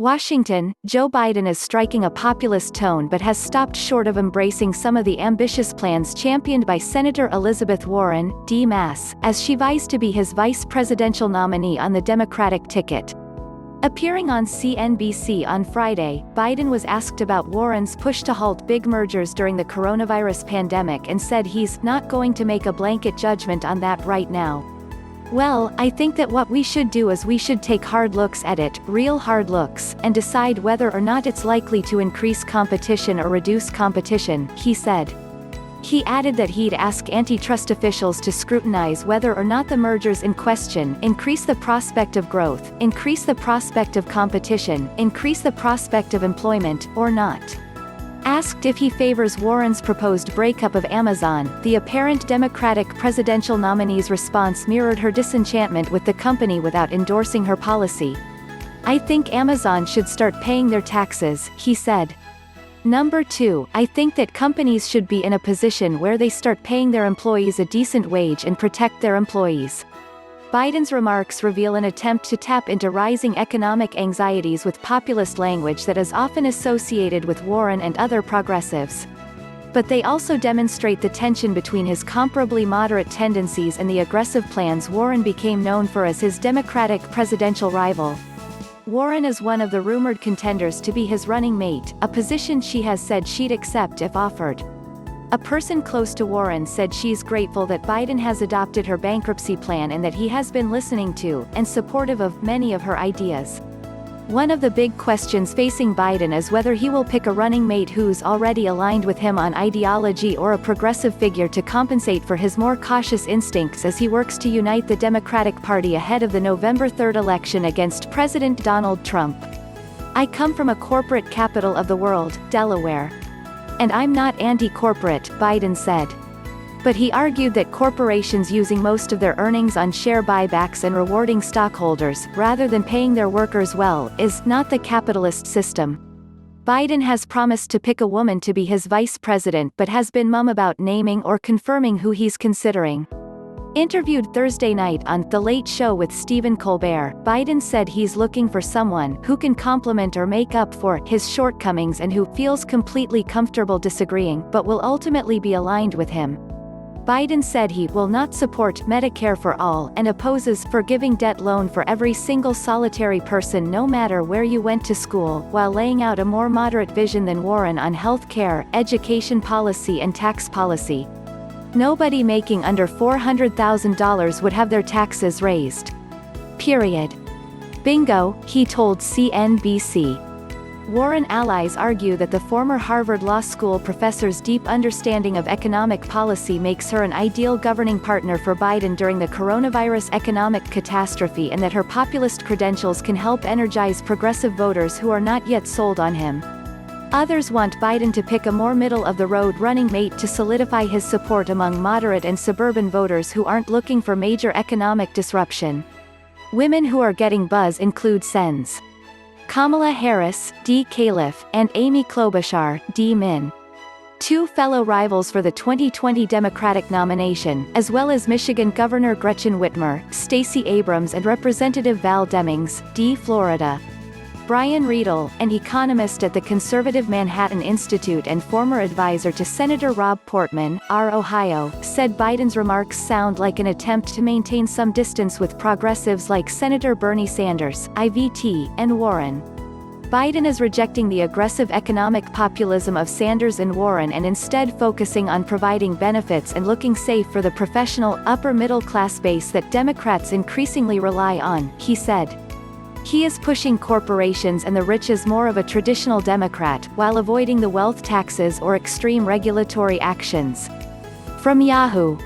Washington, Joe Biden is striking a populist tone but has stopped short of embracing some of the ambitious plans championed by Senator Elizabeth Warren, D-Mass, as she vies to be his vice presidential nominee on the Democratic ticket. Appearing on CNBC on Friday, Biden was asked about Warren's push to halt big mergers during the coronavirus pandemic and said he's not going to make a blanket judgment on that right now. "Well, I think that what we should do is we should take hard looks at it, real hard looks, and decide whether or not it's likely to increase competition or reduce competition," he said. He added that he'd ask antitrust officials to scrutinize whether or not the mergers in question increase the prospect of growth, increase the prospect of competition, increase the prospect of employment, or not. Asked if he favors Warren's proposed breakup of Amazon, the apparent Democratic presidential nominee's response mirrored her disenchantment with the company without endorsing her policy. "I think Amazon should start paying their taxes," he said. Number 2, I think that companies should be in a position where they start paying their employees a decent wage and protect their employees. Biden's remarks reveal an attempt to tap into rising economic anxieties with populist language that is often associated with Warren and other progressives. But they also demonstrate the tension between his comparably moderate tendencies and the aggressive plans Warren became known for as his Democratic presidential rival. Warren is one of the rumored contenders to be his running mate, a position she has said she'd accept if offered. A person close to Warren said she's grateful that Biden has adopted her bankruptcy plan and that he has been listening to, and supportive of, many of her ideas. One of the big questions facing Biden is whether he will pick a running mate who's already aligned with him on ideology or a progressive figure to compensate for his more cautious instincts as he works to unite the Democratic Party ahead of the November 3rd election against President Donald Trump. "I come from a corporate capital of the world, Delaware. And I'm not anti-corporate," Biden said. But he argued that corporations using most of their earnings on share buybacks and rewarding stockholders, rather than paying their workers well, is not the capitalist system. Biden has promised to pick a woman to be his vice president but has been mum about naming or confirming who he's considering. Interviewed Thursday night on The Late Show with Stephen Colbert, Biden said he's looking for someone who can complement or make up for his shortcomings and who feels completely comfortable disagreeing but will ultimately be aligned with him. Biden said he will not support Medicare for all and opposes forgiving debt loan for every single solitary person no matter where you went to school, while laying out a more moderate vision than Warren on health care, education policy and tax policy. "Nobody making under $400,000 would have their taxes raised. Period. Bingo," he told CNBC. Warren allies argue that the former Harvard Law School professor's deep understanding of economic policy makes her an ideal governing partner for Biden during the coronavirus economic catastrophe and that her populist credentials can help energize progressive voters who are not yet sold on him. Others want Biden to pick a more middle-of-the-road running mate to solidify his support among moderate and suburban voters who aren't looking for major economic disruption. Women who are getting buzz include Sens. Kamala Harris, D. Califf, and Amy Klobuchar, D. Min. Two fellow rivals for the 2020 Democratic nomination, as well as Michigan Governor Gretchen Whitmer, Stacey Abrams and Representative Val Demings, D. Florida. Brian Riedel, an economist at the conservative Manhattan Institute and former advisor to Senator Rob Portman, R. Ohio, said Biden's remarks sound like an attempt to maintain some distance with progressives like Senator Bernie Sanders, IVT, and Warren. Biden is rejecting the aggressive economic populism of Sanders and Warren and instead focusing on providing benefits and looking safe for the professional, upper-middle-class base that Democrats increasingly rely on, he said. He is pushing corporations and the rich as more of a traditional Democrat, while avoiding the wealth taxes or extreme regulatory actions. From Yahoo!